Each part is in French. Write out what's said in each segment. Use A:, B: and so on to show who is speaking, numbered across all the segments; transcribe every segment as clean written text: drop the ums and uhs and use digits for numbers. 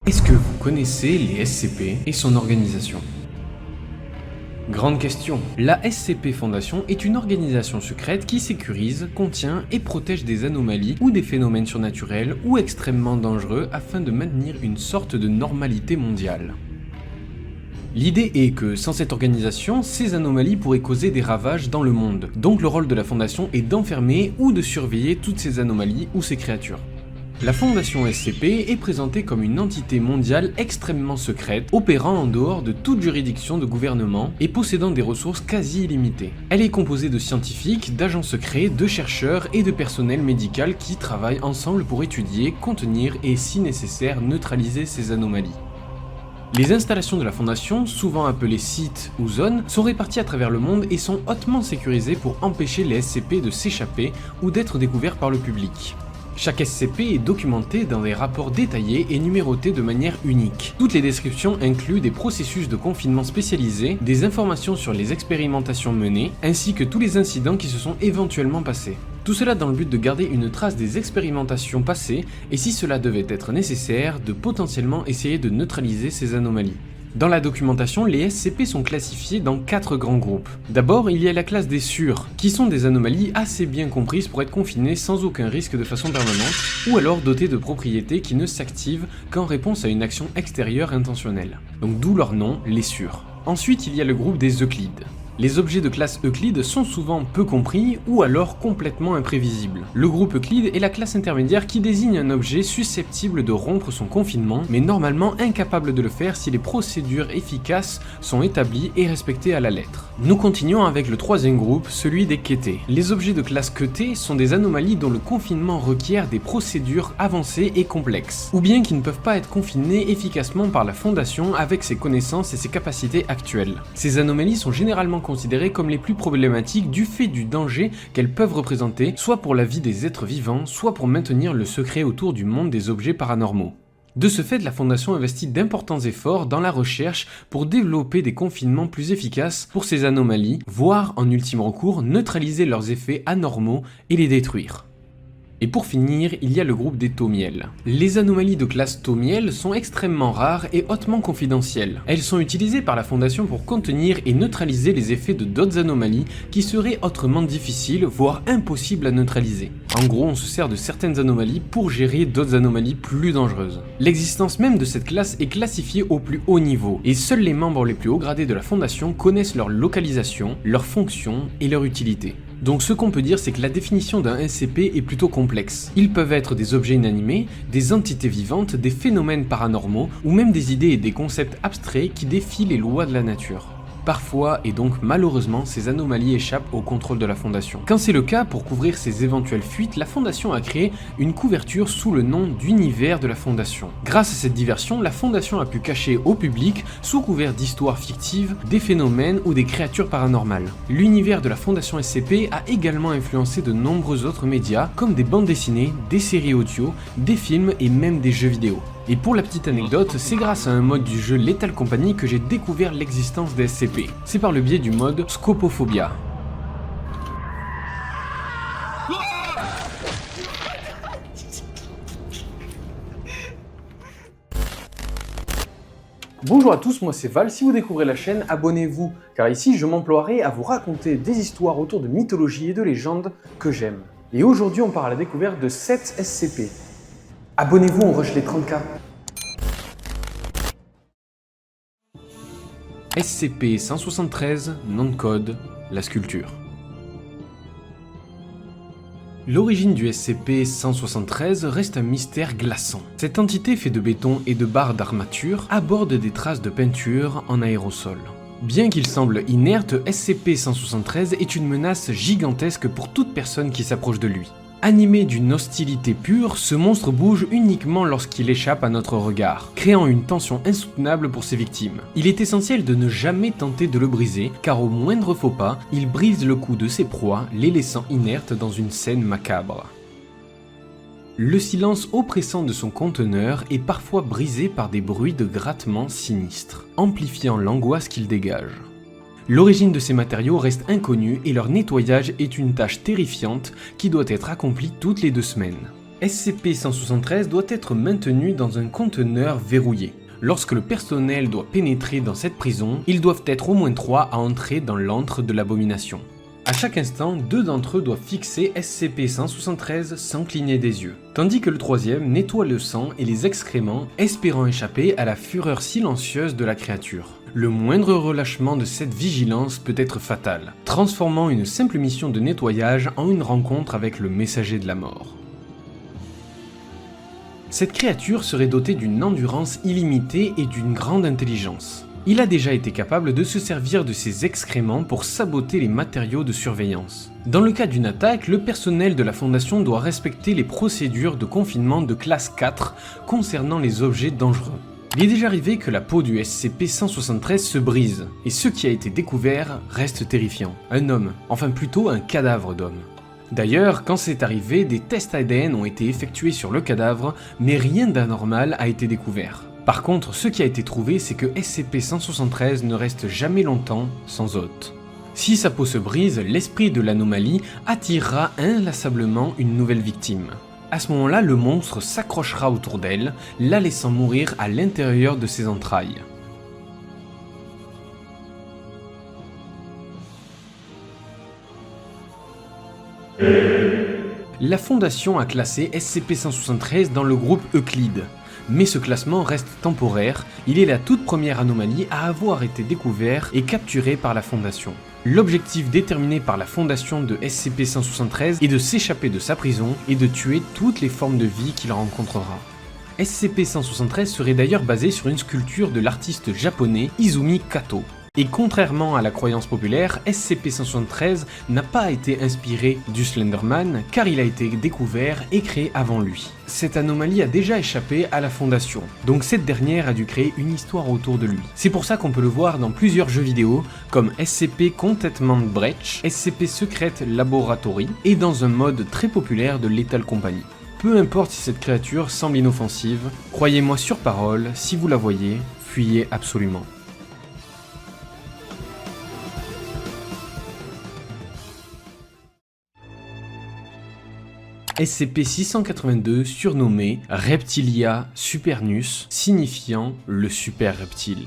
A: Est-ce que vous connaissez les SCP et son organisation? Grande question. La SCP Foundation est une organisation secrète qui sécurise, contient et protège des anomalies ou des phénomènes surnaturels ou extrêmement dangereux afin de maintenir une sorte de normalité mondiale. L'idée est que, sans cette organisation, ces anomalies pourraient causer des ravages dans le monde. Donc le rôle de la Fondation est d'enfermer ou de surveiller toutes ces anomalies ou ces créatures. La Fondation SCP est présentée comme une entité mondiale extrêmement secrète, opérant en dehors de toute juridiction de gouvernement et possédant des ressources quasi illimitées. Elle est composée de scientifiques, d'agents secrets, de chercheurs et de personnel médical qui travaillent ensemble pour étudier, contenir et, si nécessaire, neutraliser ces anomalies. Les installations de la Fondation, souvent appelées sites ou zones, sont réparties à travers le monde et sont hautement sécurisées pour empêcher les SCP de s'échapper ou d'être découverts par le public. Chaque SCP est documenté dans des rapports détaillés et numérotés de manière unique. Toutes les descriptions incluent des processus de confinement spécialisés, des informations sur les expérimentations menées, ainsi que tous les incidents qui se sont éventuellement passés. Tout cela dans le but de garder une trace des expérimentations passées et si cela devait être nécessaire, de potentiellement essayer de neutraliser ces anomalies. Dans la documentation, les SCP sont classifiés dans 4 grands groupes. D'abord, il y a la classe des sûrs, qui sont des anomalies assez bien comprises pour être confinées sans aucun risque de façon permanente, ou alors dotées de propriétés qui ne s'activent qu'en réponse à une action extérieure intentionnelle. Donc d'où leur nom, les sûrs. Ensuite, il y a le groupe des Euclides. Les objets de classe Euclide sont souvent peu compris ou alors complètement imprévisibles. Le groupe Euclide est la classe intermédiaire qui désigne un objet susceptible de rompre son confinement, mais normalement incapable de le faire si les procédures efficaces sont établies et respectées à la lettre. Nous continuons avec le troisième groupe, celui des Kétés. Les objets de classe Kété sont des anomalies dont le confinement requiert des procédures avancées et complexes, ou bien qui ne peuvent pas être confinées efficacement par la Fondation avec ses connaissances et ses capacités actuelles. Ces anomalies sont généralement considérées comme les plus problématiques du fait du danger qu'elles peuvent représenter, soit pour la vie des êtres vivants, soit pour maintenir le secret autour du monde des objets paranormaux. De ce fait, la Fondation investit d'importants efforts dans la recherche pour développer des confinements plus efficaces pour ces anomalies, voire en ultime recours neutraliser leurs effets anormaux et les détruire. Et pour finir, il y a le groupe des Thaumiels. Les anomalies de classe Thaumiel sont extrêmement rares et hautement confidentielles. Elles sont utilisées par la Fondation pour contenir et neutraliser les effets de d'autres anomalies qui seraient autrement difficiles, voire impossibles à neutraliser. En gros, on se sert de certaines anomalies pour gérer d'autres anomalies plus dangereuses. L'existence même de cette classe est classifiée au plus haut niveau, et seuls les membres les plus hauts gradés de la Fondation connaissent leur localisation, leur fonction et leur utilité. Donc ce qu'on peut dire, c'est que la définition d'un SCP est plutôt complexe. Ils peuvent être des objets inanimés, des entités vivantes, des phénomènes paranormaux, ou même des idées et des concepts abstraits qui défient les lois de la nature. Parfois, et donc malheureusement, ces anomalies échappent au contrôle de la Fondation. Quand c'est le cas, pour couvrir ces éventuelles fuites, la Fondation a créé une couverture sous le nom d'univers de la Fondation. Grâce à cette diversion, la Fondation a pu cacher au public, sous couvert d'histoires fictives, des phénomènes ou des créatures paranormales. L'univers de la Fondation SCP a également influencé de nombreux autres médias, comme des bandes dessinées, des séries audio, des films et même des jeux vidéo. Et pour la petite anecdote, c'est grâce à un mode du jeu Lethal Company que j'ai découvert l'existence des SCP. C'est par le biais du mode Scopophobia.
B: Bonjour à tous, moi c'est Val. Si vous découvrez la chaîne, abonnez-vous, car ici je m'emploierai à vous raconter des histoires autour de mythologie et de légendes que j'aime. Et aujourd'hui on part à la découverte de 7 SCP. Abonnez-vous, on rush les 30K.
A: SCP-173, nom de code, la sculpture. L'origine du SCP-173 reste un mystère glaçant. Cette entité faite de béton et de barres d'armature aborde des traces de peinture en aérosol. Bien qu'il semble inerte, SCP-173 est une menace gigantesque pour toute personne qui s'approche de lui. Animé d'une hostilité pure, ce monstre bouge uniquement lorsqu'il échappe à notre regard, créant une tension insoutenable pour ses victimes. Il est essentiel de ne jamais tenter de le briser, car au moindre faux pas, il brise le cou de ses proies, les laissant inertes dans une scène macabre. Le silence oppressant de son conteneur est parfois brisé par des bruits de grattement sinistres, amplifiant l'angoisse qu'il dégage. L'origine de ces matériaux reste inconnue et leur nettoyage est une tâche terrifiante qui doit être accomplie toutes les 2 semaines. SCP-173 doit être maintenu dans un conteneur verrouillé. Lorsque le personnel doit pénétrer dans cette prison, ils doivent être au moins 3 à entrer dans l'antre de l'abomination. À chaque instant, 2 d'entre eux doivent fixer SCP-173 sans cligner des yeux, tandis que le troisième nettoie le sang et les excréments, espérant échapper à la fureur silencieuse de la créature. Le moindre relâchement de cette vigilance peut être fatal, transformant une simple mission de nettoyage en une rencontre avec le messager de la mort. Cette créature serait dotée d'une endurance illimitée et d'une grande intelligence. Il a déjà été capable de se servir de ses excréments pour saboter les matériaux de surveillance. Dans le cas d'une attaque, le personnel de la Fondation doit respecter les procédures de confinement de classe 4 concernant les objets dangereux. Il est déjà arrivé que la peau du SCP-173 se brise, et ce qui a été découvert reste terrifiant. Un homme, enfin plutôt un cadavre d'homme. D'ailleurs, quand c'est arrivé, des tests ADN ont été effectués sur le cadavre, mais rien d'anormal a été découvert. Par contre, ce qui a été trouvé, c'est que SCP-173 ne reste jamais longtemps sans hôte. Si sa peau se brise, l'esprit de l'anomalie attirera inlassablement une nouvelle victime. À ce moment-là, le monstre s'accrochera autour d'elle, la laissant mourir à l'intérieur de ses entrailles. La Fondation a classé SCP-173 dans le groupe Euclide. Mais ce classement reste temporaire, il est la toute première anomalie à avoir été découverte et capturée par la Fondation. L'objectif déterminé par la Fondation de SCP-173 est de s'échapper de sa prison et de tuer toutes les formes de vie qu'il rencontrera. SCP-173 serait d'ailleurs basé sur une sculpture de l'artiste japonais Izumi Kato. Et contrairement à la croyance populaire, SCP-173 n'a pas été inspiré du Slenderman car il a été découvert et créé avant lui. Cette anomalie a déjà échappé à la Fondation, donc cette dernière a dû créer une histoire autour de lui. C'est pour ça qu'on peut le voir dans plusieurs jeux vidéo comme SCP Containment Breach, SCP Secret Laboratory et dans un mode très populaire de Lethal Company. Peu importe si cette créature semble inoffensive, croyez-moi sur parole, si vous la voyez, fuyez absolument. SCP-682 surnommé Reptilia supernus, signifiant le super reptile.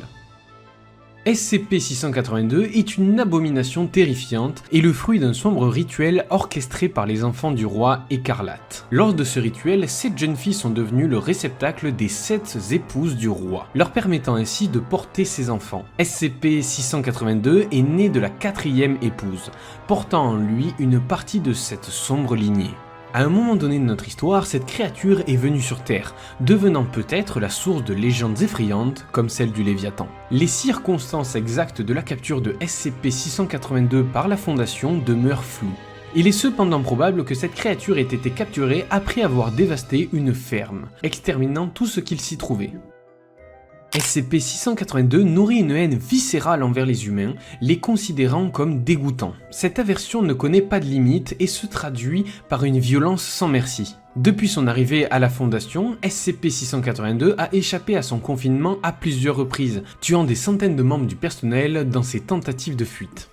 A: SCP-682 est une abomination terrifiante et le fruit d'un sombre rituel orchestré par les enfants du roi Écarlate. Lors de ce rituel, 7 jeunes filles sont devenues le réceptacle des 7 épouses du roi, leur permettant ainsi de porter ses enfants. SCP-682 est né de la 4e épouse, portant en lui une partie de cette sombre lignée. À un moment donné de notre histoire, cette créature est venue sur Terre, devenant peut-être la source de légendes effrayantes comme celle du Léviathan. Les circonstances exactes de la capture de SCP-682 par la Fondation demeurent floues. Il est cependant probable que cette créature ait été capturée après avoir dévasté une ferme, exterminant tout ce qu'il s'y trouvait. SCP-682 nourrit une haine viscérale envers les humains, les considérant comme dégoûtants. Cette aversion ne connaît pas de limite et se traduit par une violence sans merci. Depuis son arrivée à la Fondation, SCP-682 a échappé à son confinement à plusieurs reprises, tuant des centaines de membres du personnel dans ses tentatives de fuite.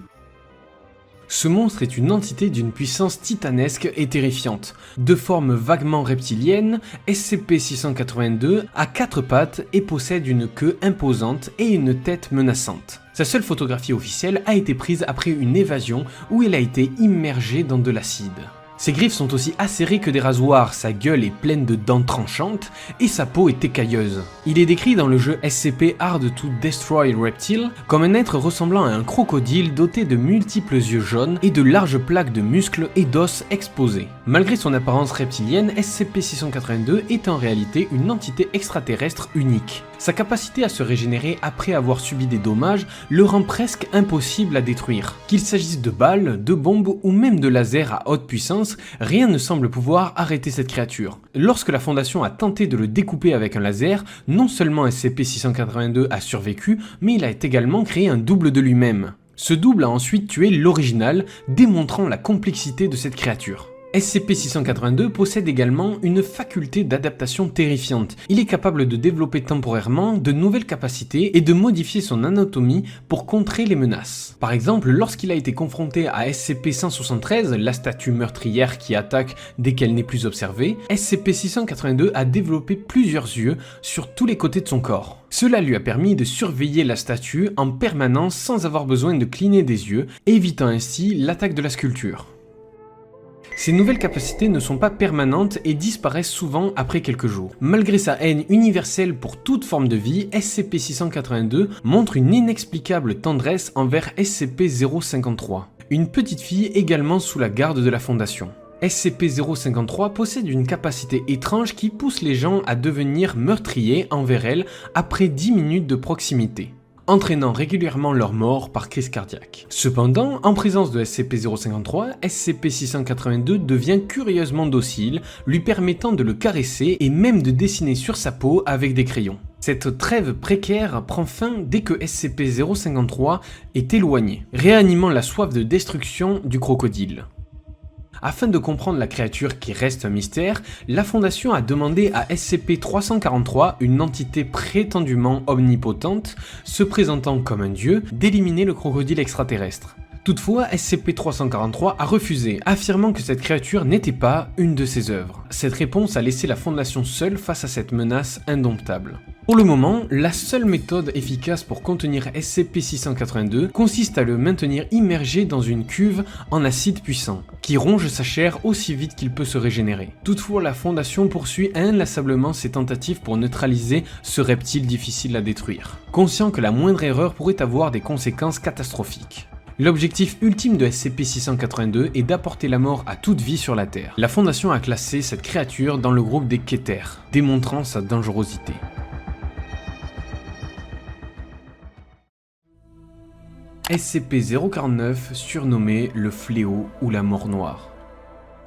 A: Ce monstre est une entité d'une puissance titanesque et terrifiante. De forme vaguement reptilienne, SCP-682 a 4 pattes et possède une queue imposante et une tête menaçante. Sa seule photographie officielle a été prise après une évasion où il a été immergé dans de l'acide. Ses griffes sont aussi acérées que des rasoirs, sa gueule est pleine de dents tranchantes et sa peau est écailleuse. Il est décrit dans le jeu SCP Hard to Destroy Reptile comme un être ressemblant à un crocodile doté de multiples yeux jaunes et de larges plaques de muscles et d'os exposés. Malgré son apparence reptilienne, SCP-682 est en réalité une entité extraterrestre unique. Sa capacité à se régénérer après avoir subi des dommages le rend presque impossible à détruire. Qu'il s'agisse de balles, de bombes ou même de lasers à haute puissance, rien ne semble pouvoir arrêter cette créature. Lorsque la Fondation a tenté de le découper avec un laser, non seulement SCP-682 a survécu, mais il a également créé un double de lui-même. Ce double a ensuite tué l'original, démontrant la complexité de cette créature. SCP-682 possède également une faculté d'adaptation terrifiante. Il est capable de développer temporairement de nouvelles capacités et de modifier son anatomie pour contrer les menaces. Par exemple, lorsqu'il a été confronté à SCP-173, la statue meurtrière qui attaque dès qu'elle n'est plus observée, SCP-682 a développé plusieurs yeux sur tous les côtés de son corps. Cela lui a permis de surveiller la statue en permanence sans avoir besoin de cligner des yeux, évitant ainsi l'attaque de la sculpture. Ces nouvelles capacités ne sont pas permanentes et disparaissent souvent après quelques jours. Malgré sa haine universelle pour toute forme de vie, SCP-682 montre une inexplicable tendresse envers SCP-053, une petite fille également sous la garde de la Fondation. SCP-053 possède une capacité étrange qui pousse les gens à devenir meurtriers envers elle après 10 minutes de proximité, entraînant régulièrement leur mort par crise cardiaque. Cependant, en présence de SCP-053, SCP-682 devient curieusement docile, lui permettant de le caresser et même de dessiner sur sa peau avec des crayons. Cette trêve précaire prend fin dès que SCP-053 est éloigné, réanimant la soif de destruction du crocodile. Afin de comprendre la créature qui reste un mystère, la Fondation a demandé à SCP-343, une entité prétendument omnipotente, se présentant comme un dieu, d'éliminer le crocodile extraterrestre. Toutefois, SCP-343 a refusé, affirmant que cette créature n'était pas une de ses œuvres. Cette réponse a laissé la Fondation seule face à cette menace indomptable. Pour le moment, la seule méthode efficace pour contenir SCP-682 consiste à le maintenir immergé dans une cuve en acide puissant, qui ronge sa chair aussi vite qu'il peut se régénérer. Toutefois, la Fondation poursuit inlassablement ses tentatives pour neutraliser ce reptile difficile à détruire, conscient que la moindre erreur pourrait avoir des conséquences catastrophiques. L'objectif ultime de SCP-682 est d'apporter la mort à toute vie sur la Terre. La Fondation a classé cette créature dans le groupe des Keter, démontrant sa dangerosité. SCP-049, surnommé le fléau ou la mort noire.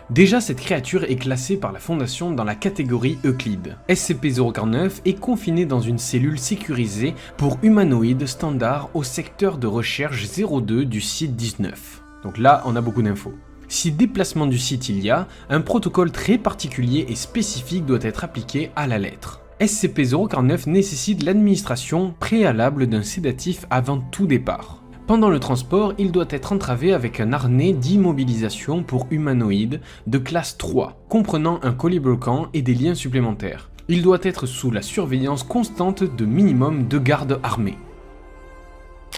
A: Déjà, cette créature est classée par la Fondation dans la catégorie Euclide. SCP-049 est confiné dans une cellule sécurisée pour humanoïdes standard au secteur de recherche 02 du site 19. Donc là, on a beaucoup d'infos. Si déplacement du site il y a, un protocole très particulier et spécifique doit être appliqué à la lettre. SCP-049 nécessite l'administration préalable d'un sédatif avant tout départ. Pendant le transport, il doit être entravé avec un harnais d'immobilisation pour humanoïdes de classe 3, comprenant un collier bloquant et des liens supplémentaires. Il doit être sous la surveillance constante de minimum 2 gardes armés.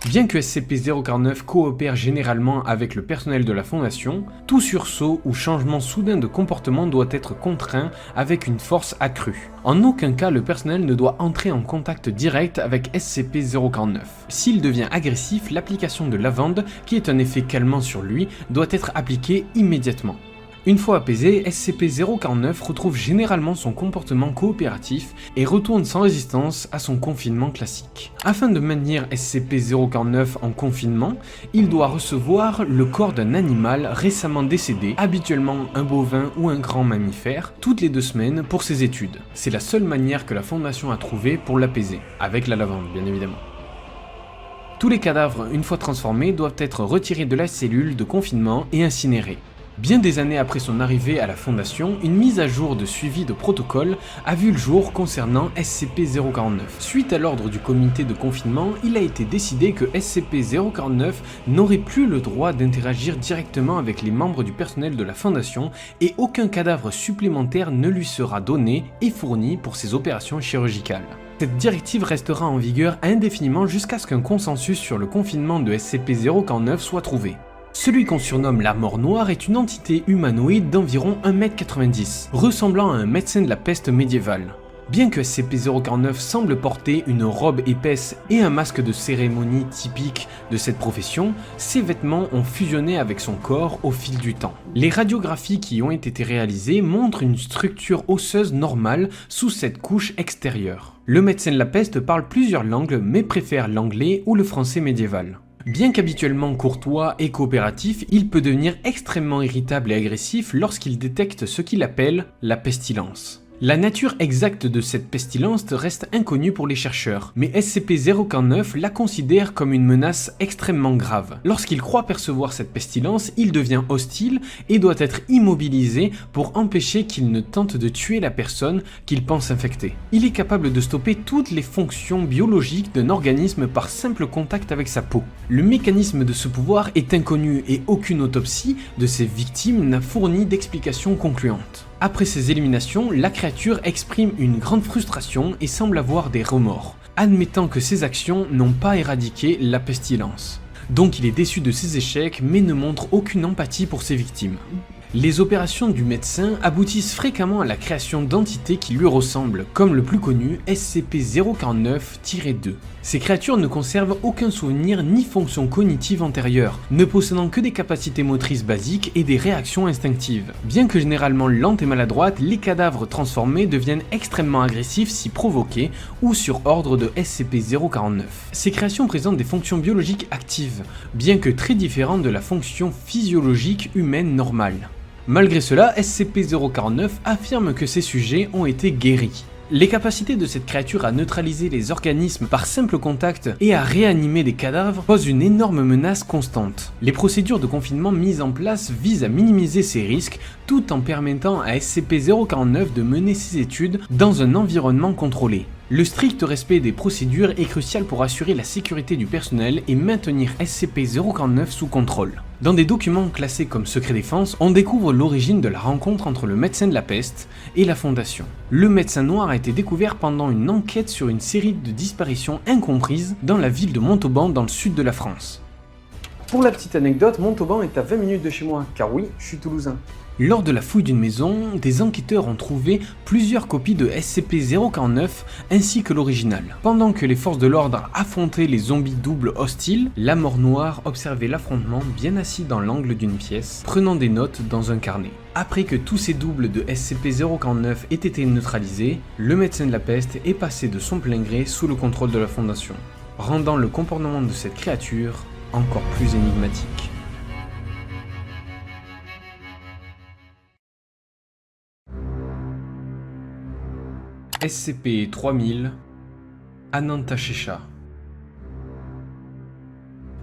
A: Bien que SCP-049 coopère généralement avec le personnel de la Fondation, tout sursaut ou changement soudain de comportement doit être contraint avec une force accrue. En aucun cas le personnel ne doit entrer en contact direct avec SCP-049. S'il devient agressif, l'application de lavande, qui est un effet calmant sur lui, doit être appliquée immédiatement. Une fois apaisé, SCP-049 retrouve généralement son comportement coopératif et retourne sans résistance à son confinement classique. Afin de maintenir SCP-049 en confinement, il doit recevoir le corps d'un animal récemment décédé, habituellement un bovin ou un grand mammifère, toutes les 2 semaines pour ses études. C'est la seule manière que la Fondation a trouvée pour l'apaiser, avec la lavande bien évidemment. Tous les cadavres, une fois transformés, doivent être retirés de la cellule de confinement et incinérés. Bien des années après son arrivée à la Fondation, une mise à jour de suivi de protocole a vu le jour concernant SCP-049. Suite à l'ordre du comité de confinement, il a été décidé que SCP-049 n'aurait plus le droit d'interagir directement avec les membres du personnel de la Fondation et aucun cadavre supplémentaire ne lui sera donné et fourni pour ses opérations chirurgicales. Cette directive restera en vigueur indéfiniment jusqu'à ce qu'un consensus sur le confinement de SCP-049 soit trouvé. Celui qu'on surnomme la mort noire est une entité humanoïde d'environ 1m90, ressemblant à un médecin de la peste médiévale. Bien que SCP-049 semble porter une robe épaisse et un masque de cérémonie typique de cette profession, ses vêtements ont fusionné avec son corps au fil du temps. Les radiographies qui ont été réalisées montrent une structure osseuse normale sous cette couche extérieure. Le médecin de la peste parle plusieurs langues mais préfère l'anglais ou le français médiéval. Bien qu'habituellement courtois et coopératif, il peut devenir extrêmement irritable et agressif lorsqu'il détecte ce qu'il appelle la pestilence. La nature exacte de cette pestilence reste inconnue pour les chercheurs, mais SCP-049 la considère comme une menace extrêmement grave. Lorsqu'il croit percevoir cette pestilence, il devient hostile et doit être immobilisé pour empêcher qu'il ne tente de tuer la personne qu'il pense infecter. Il est capable de stopper toutes les fonctions biologiques d'un organisme par simple contact avec sa peau. Le mécanisme de ce pouvoir est inconnu et aucune autopsie de ses victimes n'a fourni d'explication concluante. Après ces éliminations, la créature exprime une grande frustration et semble avoir des remords, admettant que ses actions n'ont pas éradiqué la pestilence. Donc il est déçu de ses échecs mais ne montre aucune empathie pour ses victimes. Les opérations du médecin aboutissent fréquemment à la création d'entités qui lui ressemblent, comme le plus connu SCP-049-2. Ces créatures ne conservent aucun souvenir ni fonction cognitive antérieure, ne possédant que des capacités motrices basiques et des réactions instinctives. Bien que généralement lentes et maladroites, les cadavres transformés deviennent extrêmement agressifs si provoqués ou sur ordre de SCP-049. Ces créations présentent des fonctions biologiques actives, bien que très différentes de la fonction physiologique humaine normale. Malgré cela, SCP-049 affirme que ces sujets ont été guéris. Les capacités de cette créature à neutraliser les organismes par simple contact et à réanimer des cadavres posent une énorme menace constante. Les procédures de confinement mises en place visent à minimiser ces risques tout en permettant à SCP-049 de mener ses études dans un environnement contrôlé. Le strict respect des procédures est crucial pour assurer la sécurité du personnel et maintenir SCP-049 sous contrôle. Dans des documents classés comme secret défense, on découvre l'origine de la rencontre entre le médecin de la peste et la Fondation. Le médecin noir a été découvert pendant une enquête sur une série de disparitions incomprises dans la ville de Montauban dans le sud de la France.
B: Pour la petite anecdote, Montauban est à 20 minutes de chez moi, car oui, je suis toulousain.
A: Lors de la fouille d'une maison, des enquêteurs ont trouvé plusieurs copies de SCP-049 ainsi que l'original. Pendant que les forces de l'ordre affrontaient les zombies doubles hostiles, la mort noire observait l'affrontement bien assis dans l'angle d'une pièce, prenant des notes dans un carnet. Après que tous ces doubles de SCP-049 aient été neutralisés, le médecin de la peste est passé de son plein gré sous le contrôle de la Fondation, rendant le comportement de cette créature encore plus énigmatique. SCP-3000 Anantashesha.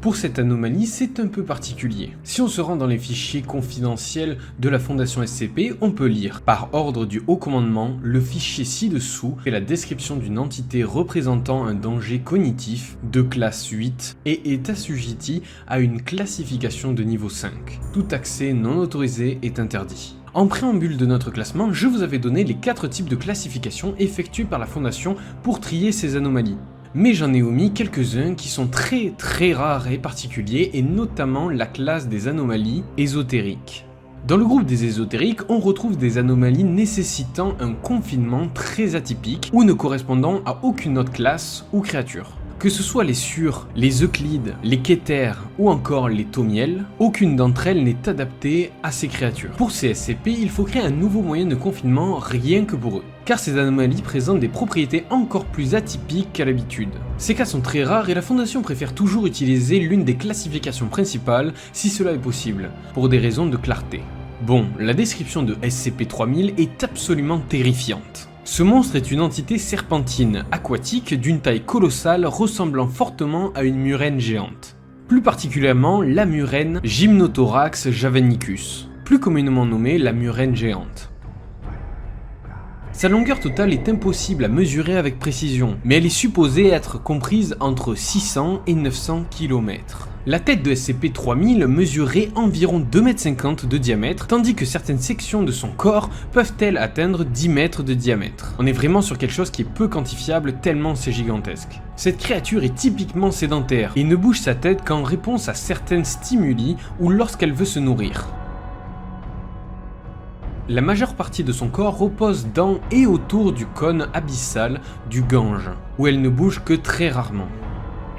A: Pour cette anomalie, c'est un peu particulier. Si on se rend dans les fichiers confidentiels de la Fondation SCP, on peut lire, par ordre du haut commandement, le fichier ci-dessous est la description d'une entité représentant un danger cognitif de classe 8 et est assujetti à une classification de niveau 5. Tout accès non autorisé est interdit. En préambule de notre classement, je vous avais donné les 4 types de classification effectués par la Fondation pour trier ces anomalies. Mais j'en ai omis quelques-uns qui sont très rares et particuliers, et notamment la classe des anomalies ésotériques. Dans le groupe des ésotériques, on retrouve des anomalies nécessitant un confinement très atypique ou ne correspondant à aucune autre classe ou créature. Que ce soit les Sures, les Euclides, les Kéters ou encore les Thomiel, aucune d'entre elles n'est adaptée à ces créatures. Pour ces SCP, il faut créer un nouveau moyen de confinement rien que pour eux, car ces anomalies présentent des propriétés encore plus atypiques qu'à l'habitude. Ces cas sont très rares et la Fondation préfère toujours utiliser l'une des classifications principales si cela est possible, pour des raisons de clarté. Bon, la description de SCP-3000 est absolument terrifiante. Ce monstre est une entité serpentine, aquatique, d'une taille colossale ressemblant fortement à une murène géante. Plus particulièrement la murène Gymnothorax javanicus, plus communément nommée la murène géante. Sa longueur totale est impossible à mesurer avec précision, mais elle est supposée être comprise entre 600 et 900 km. La tête de SCP-3000 mesurait environ 2,50 m de diamètre, tandis que certaines sections de son corps peuvent-elles atteindre 10 mètres de diamètre. On est vraiment sur quelque chose qui est peu quantifiable tellement c'est gigantesque. Cette créature est typiquement sédentaire et ne bouge sa tête qu'en réponse à certains stimuli ou lorsqu'elle veut se nourrir. La majeure partie de son corps repose dans et autour du cône abyssal du Gange, où elle ne bouge que très rarement.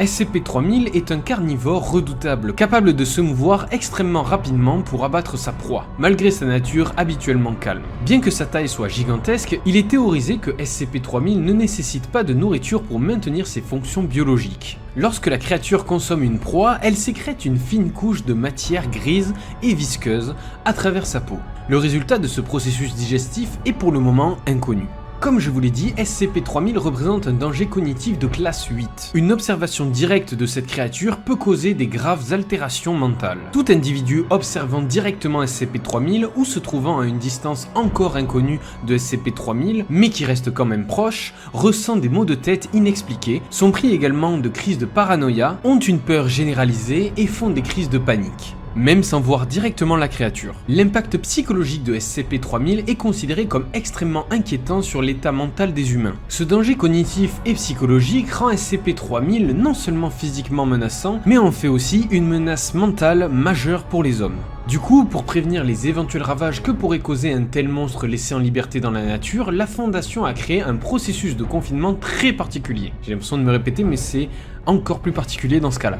A: SCP-3000 est un carnivore redoutable, capable de se mouvoir extrêmement rapidement pour abattre sa proie, malgré sa nature habituellement calme. Bien que sa taille soit gigantesque, il est théorisé que SCP-3000 ne nécessite pas de nourriture pour maintenir ses fonctions biologiques. Lorsque la créature consomme une proie, elle sécrète une fine couche de matière grise et visqueuse à travers sa peau, Le résultat de ce processus digestif est pour le moment inconnu. Comme je vous l'ai dit, SCP-3000 représente un danger cognitif de classe 8. Une observation directe de cette créature peut causer des graves altérations mentales. Tout individu observant directement SCP-3000 ou se trouvant à une distance encore inconnue de SCP-3000, mais qui reste quand même proche, ressent des maux de tête inexpliqués, sont pris également de crises de paranoïa, ont une peur généralisée et font des crises de panique, même sans voir directement la créature. L'impact psychologique de SCP-3000 est considéré comme extrêmement inquiétant sur l'état mental des humains. Ce danger cognitif et psychologique rend SCP-3000 non seulement physiquement menaçant, mais en fait aussi une menace mentale majeure pour les hommes. Du coup, pour prévenir les éventuels ravages que pourrait causer un tel monstre laissé en liberté dans la nature, la Fondation a créé un processus de confinement très particulier. J'ai l'impression de me répéter, mais c'est encore plus particulier dans ce cas-là.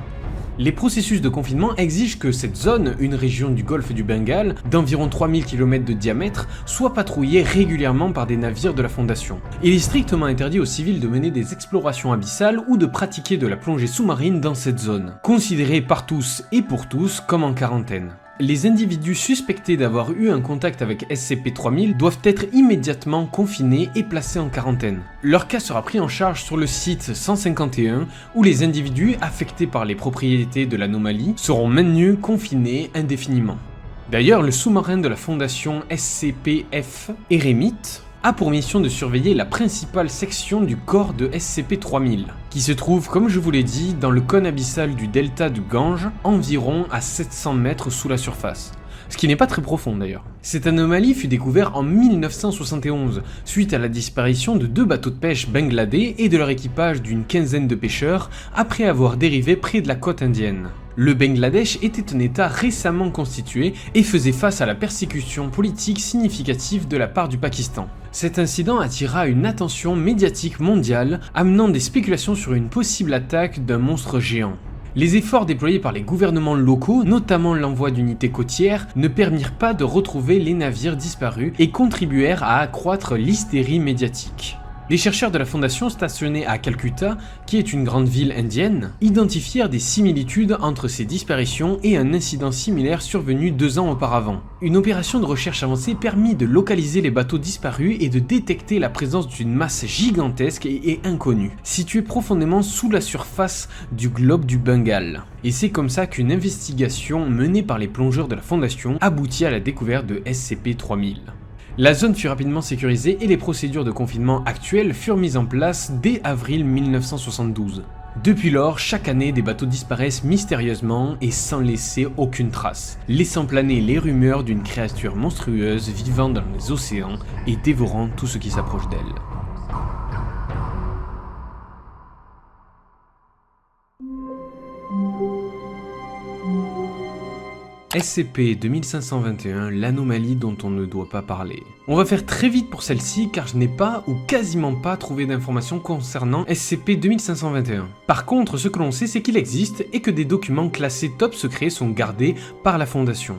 A: Les processus de confinement exigent que cette zone, une région du golfe du Bengale, d'environ 3000 km de diamètre, soit patrouillée régulièrement par des navires de la Fondation. Il est strictement interdit aux civils de mener des explorations abyssales ou de pratiquer de la plongée sous-marine dans cette zone, considérée par tous et pour tous comme en quarantaine. Les individus suspectés d'avoir eu un contact avec SCP-3000 doivent être immédiatement confinés et placés en quarantaine. Leur cas sera pris en charge sur le site 151 où les individus affectés par les propriétés de l'anomalie seront maintenus confinés indéfiniment. D'ailleurs, le sous-marin de la fondation SCP-F, Eremite, a pour mission de surveiller la principale section du corps de SCP-3000, qui se trouve, comme je vous l'ai dit, dans le cône abyssal du delta du Gange, environ à 700 mètres sous la surface. Ce qui n'est pas très profond d'ailleurs. Cette anomalie fut découverte en 1971, suite à la disparition de 2 bateaux de pêche bangladais et de leur équipage d'une quinzaine de pêcheurs, après avoir dérivé près de la côte indienne. Le Bangladesh était un État récemment constitué et faisait face à la persécution politique significative de la part du Pakistan. Cet incident attira une attention médiatique mondiale, amenant des spéculations sur une possible attaque d'un monstre géant. Les efforts déployés par les gouvernements locaux, notamment l'envoi d'unités côtières, ne permirent pas de retrouver les navires disparus et contribuèrent à accroître l'hystérie médiatique. Les chercheurs de la Fondation stationnés à Calcutta, qui est une grande ville indienne, identifièrent des similitudes entre ces disparitions et un incident similaire survenu 2 ans auparavant. Une opération de recherche avancée permit de localiser les bateaux disparus et de détecter la présence d'une masse gigantesque et inconnue, située profondément sous la surface du globe du Bengale. Et c'est comme ça qu'une investigation menée par les plongeurs de la Fondation aboutit à la découverte de SCP-3000. La zone fut rapidement sécurisée et les procédures de confinement actuelles furent mises en place dès avril 1972. Depuis lors, chaque année, des bateaux disparaissent mystérieusement et sans laisser aucune trace, laissant planer les rumeurs d'une créature monstrueuse vivant dans les océans et dévorant tout ce qui s'approche d'elle. SCP-2521, l'anomalie dont on ne doit pas parler. On va faire très vite pour celle-ci car je n'ai pas ou quasiment pas trouvé d'informations concernant SCP-2521. Par contre, ce que l'on sait c'est qu'il existe et que des documents classés top secret sont gardés par la Fondation.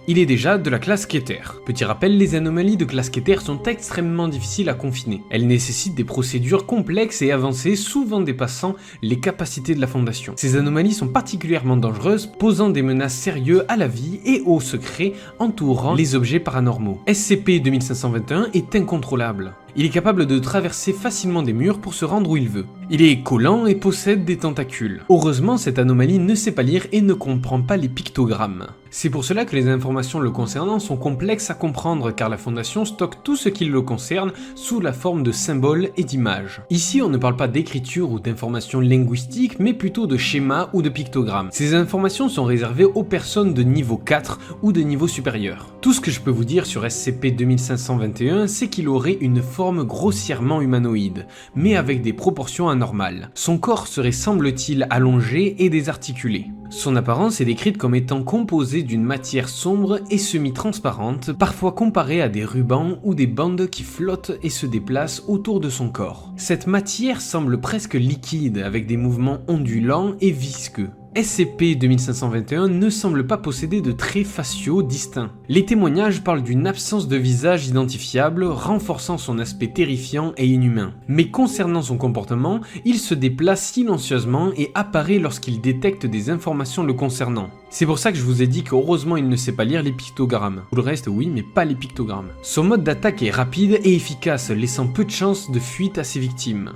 A: Il est déjà de la classe Keter. Petit rappel, les anomalies de classe Keter sont extrêmement difficiles à confiner. Elles nécessitent des procédures complexes et avancées, souvent dépassant les capacités de la Fondation. Ces anomalies sont particulièrement dangereuses, posant des menaces sérieuses à la vie et au secret entourant les objets paranormaux. SCP-2521 est incontrôlable. Il est capable de traverser facilement des murs pour se rendre où il veut. Il est collant et possède des tentacules. Heureusement, cette anomalie ne sait pas lire et ne comprend pas les pictogrammes. C'est pour cela que les informations le concernant sont complexes à comprendre car la Fondation stocke tout ce qui le concerne sous la forme de symboles et d'images. Ici, on ne parle pas d'écriture ou d'informations linguistiques, mais plutôt de schémas ou de pictogrammes. Ces informations sont réservées aux personnes de niveau 4 ou de niveau supérieur. Tout ce que je peux vous dire sur SCP-2521, c'est qu'il aurait une forme grossièrement humanoïde, mais avec des proportions anormales. Son corps serait semble-t-il allongé et désarticulé. Son apparence est décrite comme étant composée d'une matière sombre et semi-transparente, parfois comparée à des rubans ou des bandes qui flottent et se déplacent autour de son corps. Cette matière semble presque liquide avec des mouvements ondulants et visqueux. SCP-2521 ne semble pas posséder de traits faciaux distincts. Les témoignages parlent d'une absence de visage identifiable, renforçant son aspect terrifiant et inhumain. Mais concernant son comportement, il se déplace silencieusement et apparaît lorsqu'il détecte des informations le concernant. C'est pour ça que je vous ai dit qu'heureusement il ne sait pas lire les pictogrammes. Tout le reste oui, mais pas les pictogrammes. Son mode d'attaque est rapide et efficace, laissant peu de chances de fuite à ses victimes.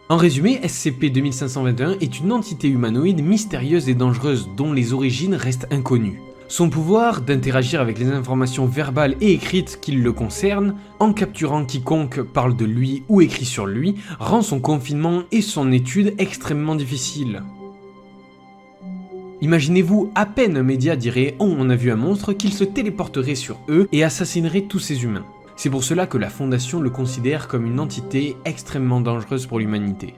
A: En résumé, SCP-2521 est une entité humanoïde mystérieuse et dangereuse dont les origines restent inconnues. Son pouvoir d'interagir avec les informations verbales et écrites qui le concernent, en capturant quiconque parle de lui ou écrit sur lui, rend son confinement et son étude extrêmement difficiles. Imaginez-vous, à peine un média dirait « Oh, on a vu un monstre » qu'il se téléporterait sur eux et assassinerait tous ces humains. C'est pour cela que la Fondation le considère comme une entité extrêmement dangereuse pour l'humanité.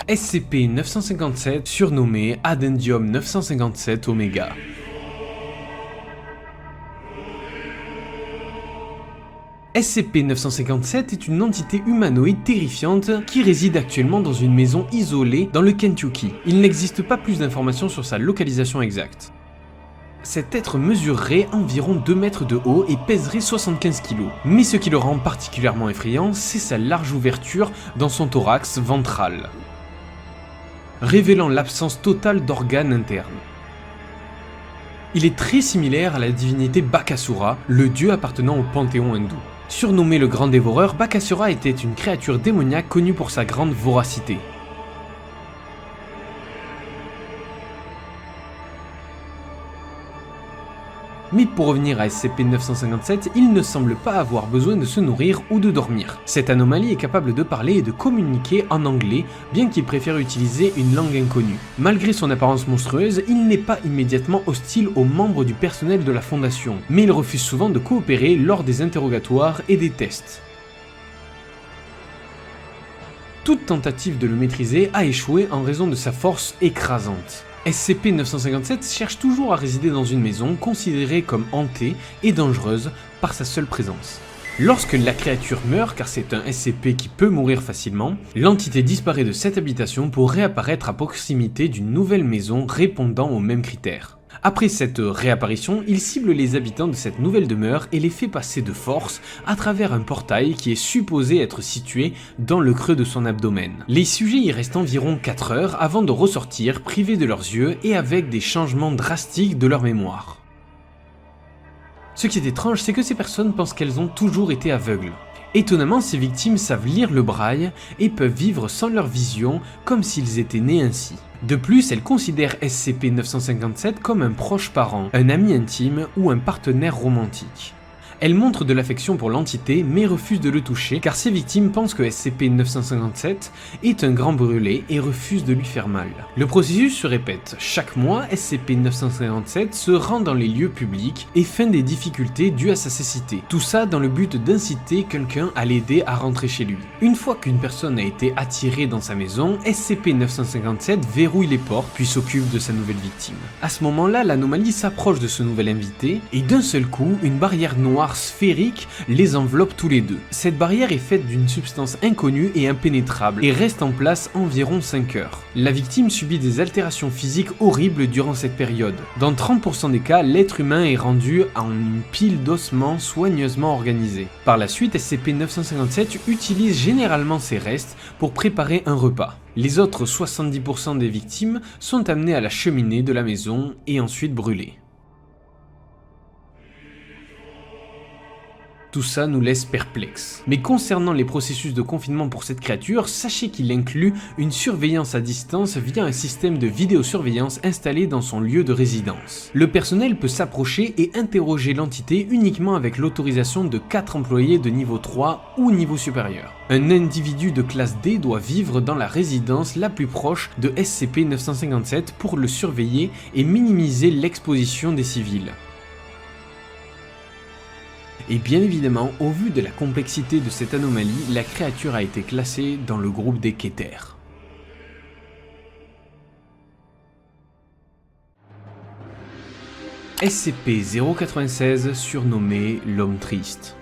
A: SCP-957, surnommé Adendium 957 Omega. SCP-957 est une entité humanoïde terrifiante qui réside actuellement dans une maison isolée dans le Kentucky. Il n'existe pas plus d'informations sur sa localisation exacte. Cet être mesurerait environ 2 mètres de haut et pèserait 75 kg. Mais ce qui le rend particulièrement effrayant, c'est sa large ouverture dans son thorax ventral, révélant l'absence totale d'organes internes. Il est très similaire à la divinité Bakasura, le dieu appartenant au panthéon hindou. Surnommé le Grand Dévoreur, Bakasura était une créature démoniaque connue pour sa grande voracité. Mais pour revenir à SCP-957, il ne semble pas avoir besoin de se nourrir ou de dormir. Cette anomalie est capable de parler et de communiquer en anglais, bien qu'il préfère utiliser une langue inconnue. Malgré son apparence monstrueuse, il n'est pas immédiatement hostile aux membres du personnel de la Fondation, mais il refuse souvent de coopérer lors des interrogatoires et des tests. Toute tentative de le maîtriser a échoué en raison de sa force écrasante. SCP-957 cherche toujours à résider dans une maison considérée comme hantée et dangereuse par sa seule présence. Lorsque la créature meurt, car c'est un SCP qui peut mourir facilement, l'entité disparaît de cette habitation pour réapparaître à proximité d'une nouvelle maison répondant aux mêmes critères. Après cette réapparition, il cible les habitants de cette nouvelle demeure et les fait passer de force à travers un portail qui est supposé être situé dans le creux de son abdomen. Les sujets y restent environ 4 heures avant de ressortir privés de leurs yeux et avec des changements drastiques de leur mémoire. Ce qui est étrange, c'est que ces personnes pensent qu'elles ont toujours été aveugles. Étonnamment, ces victimes savent lire le braille et peuvent vivre sans leur vision comme s'ils étaient nés ainsi. De plus, elles considèrent SCP-957 comme un proche parent, un ami intime ou un partenaire romantique. Elles montrent de l'affection pour l'entité mais refusent de le toucher car ces victimes pensent que SCP-957 est un grand brûlé et refusent de lui faire mal. Le processus se répète. Chaque mois, SCP-957 se rend dans les lieux publics et feint des difficultés dues à sa cécité. Tout ça dans le but d'inciter quelqu'un à l'aider à rentrer chez lui. Une fois qu'une personne a été attirée dans sa maison, SCP-957 verrouille les portes puis s'occupe de sa nouvelle victime. À ce moment-là, l'anomalie s'approche de ce nouvel invité et d'un seul coup, une barrière noire sphérique les enveloppe tous les deux. Cette barrière est faite d'une substance inconnue et impénétrable et reste en place environ 5 heures. La victime subit des altérations physiques horribles durant cette période. Dans 30% des cas, l'être humain est rendu en une pile d'ossements soigneusement organisés. Par la suite, SCP-957 utilise généralement ces restes pour préparer un repas. Les autres 70% des victimes sont amenées à la cheminée de la maison et ensuite brûlées. Tout ça nous laisse perplexes. Mais concernant les processus de confinement pour cette créature, sachez qu'il inclut une surveillance à distance via un système de vidéosurveillance installé dans son lieu de résidence. Le personnel peut s'approcher et interroger l'entité uniquement avec l'autorisation de 4 employés de niveau 3 ou niveau supérieur. Un individu de classe D doit vivre dans la résidence la plus proche de SCP-957 pour le surveiller et minimiser l'exposition des civils. Et bien évidemment, au vu de la complexité de cette anomalie, la créature a été classée dans le groupe des Keter. SCP-096, surnommé l'Homme Triste.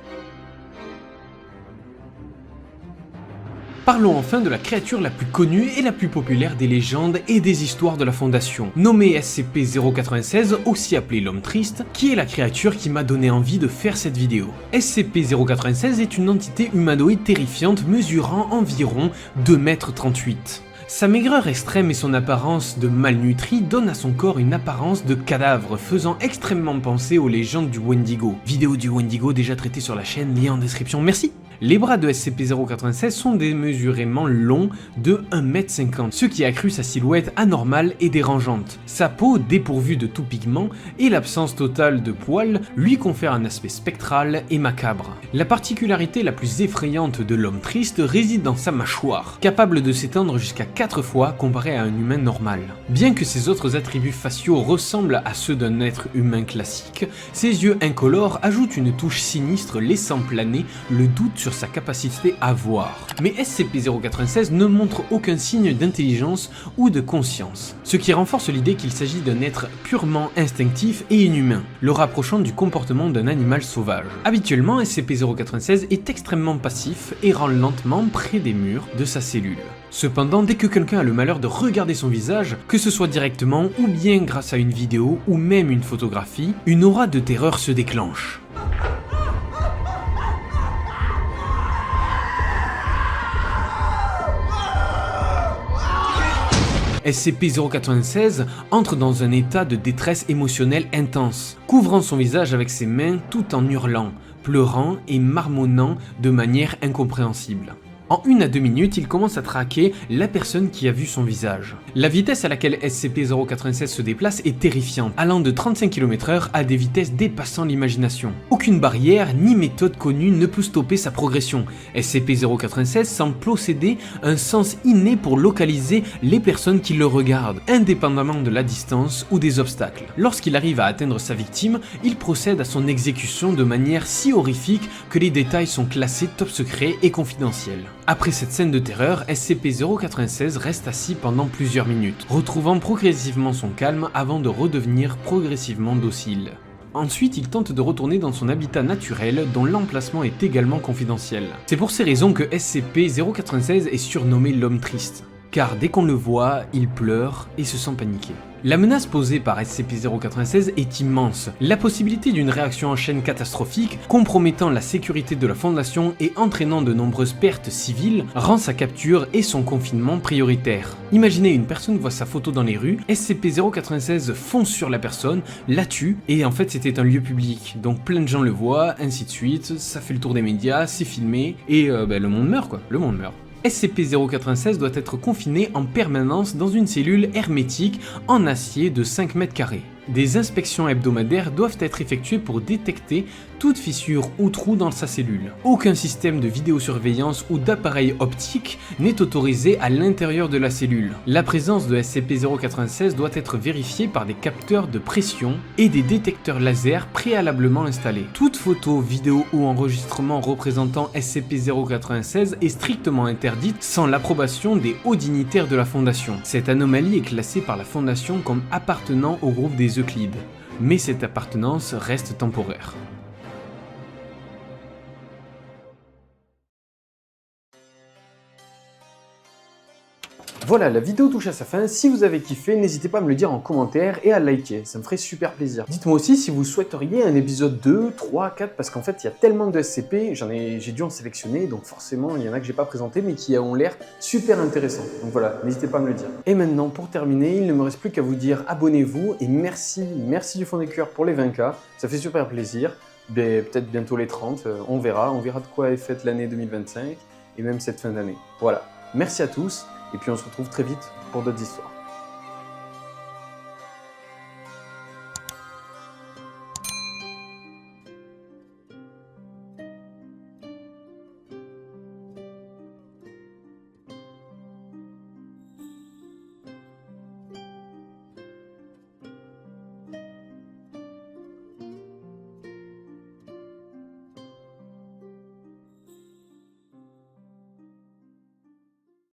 A: Parlons enfin de la créature la plus connue et la plus populaire des légendes et des histoires de la Fondation, nommée SCP-096, aussi appelée l'Homme Triste, qui est la créature qui m'a donné envie de faire cette vidéo. SCP-096 est une entité humanoïde terrifiante mesurant environ 2,38 m. Sa maigreur extrême et son apparence de malnutri donnent à son corps une apparence de cadavre, faisant extrêmement penser aux légendes du Wendigo. Vidéo du Wendigo déjà traitée sur la chaîne, lien en description, merci. Les bras de SCP-096 sont démesurément longs de 1,50 m, ce qui accrue sa silhouette anormale et dérangeante. Sa peau, dépourvue de tout pigment, et l'absence totale de poils lui confèrent un aspect spectral et macabre. La particularité la plus effrayante de l'Homme Triste réside dans sa mâchoire, capable de s'étendre jusqu'à 4 fois comparé à un humain normal. Bien que ses autres attributs faciaux ressemblent à ceux d'un être humain classique, ses yeux incolores ajoutent une touche sinistre laissant planer le doute sur sa capacité à voir. Mais SCP-096 ne montre aucun signe d'intelligence ou de conscience, ce qui renforce l'idée qu'il s'agit d'un être purement instinctif et inhumain, le rapprochant du comportement d'un animal sauvage. Habituellement, SCP-096 est extrêmement passif et rend lentement près des murs de sa cellule. Cependant, dès que quelqu'un a le malheur de regarder son visage, que ce soit directement ou bien grâce à une vidéo ou même une photographie, une aura de terreur se déclenche. SCP-096 entre dans un état de détresse émotionnelle intense, couvrant son visage avec ses mains tout en hurlant, pleurant et marmonnant de manière incompréhensible. En 1 à 2 minutes, il commence à traquer la personne qui a vu son visage. La vitesse à laquelle SCP-096 se déplace est terrifiante, allant de 35 km/h à des vitesses dépassant l'imagination. Aucune barrière ni méthode connue ne peut stopper sa progression. SCP-096 semble posséder un sens inné pour localiser les personnes qui le regardent, indépendamment de la distance ou des obstacles. Lorsqu'il arrive à atteindre sa victime, il procède à son exécution de manière si horrifique que les détails sont classés top secret et confidentiels. Après cette scène de terreur, SCP-096 reste assis pendant plusieurs minutes, retrouvant progressivement son calme avant de redevenir progressivement docile. Ensuite, il tente de retourner dans son habitat naturel dont l'emplacement est également confidentiel. C'est pour ces raisons que SCP-096 est surnommé l'Homme Triste, car dès qu'on le voit, il pleure et se sent paniqué. La menace posée par SCP-096 est immense. La possibilité d'une réaction en chaîne catastrophique, compromettant la sécurité de la Fondation et entraînant de nombreuses pertes civiles, rend sa capture et son confinement prioritaires. Imaginez une personne voit sa photo dans les rues, SCP-096 fonce sur la personne, la tue, et en fait c'était un lieu public, donc plein de gens le voient, ainsi de suite, ça fait le tour des médias, c'est filmé, et le monde meurt quoi, le monde meurt. SCP-096 doit être confiné en permanence dans une cellule hermétique en acier de 5 m². Des inspections hebdomadaires doivent être effectuées pour détecter toute fissure ou trou dans sa cellule. Aucun système de vidéosurveillance ou d'appareil optique n'est autorisé à l'intérieur de la cellule. La présence de SCP-096 doit être vérifiée par des capteurs de pression et des détecteurs laser préalablement installés. Toute photo, vidéo ou enregistrement représentant SCP-096 est strictement interdite sans l'approbation des hauts dignitaires de la Fondation. Cette anomalie est classée par la Fondation comme appartenant au groupe des Euclides, mais cette appartenance reste temporaire.
B: Voilà, la vidéo touche à sa fin. Si vous avez kiffé, n'hésitez pas à me le dire en commentaire et à liker, ça me ferait super plaisir. Dites-moi aussi si vous souhaiteriez un épisode 2, 3, 4, parce qu'en fait il y a tellement de SCP, j'ai dû en sélectionner, donc forcément il y en a que j'ai pas présenté mais qui ont l'air super intéressants. Donc voilà, n'hésitez pas à me le dire. Et maintenant, pour terminer, il ne me reste plus qu'à vous dire abonnez-vous et merci du fond des cœurs pour les 20K, ça fait super plaisir. Peut-être bientôt les 30, on verra de quoi est faite l'année 2025 et même cette fin d'année. Voilà, merci à tous. Et puis on se retrouve très vite pour d'autres histoires.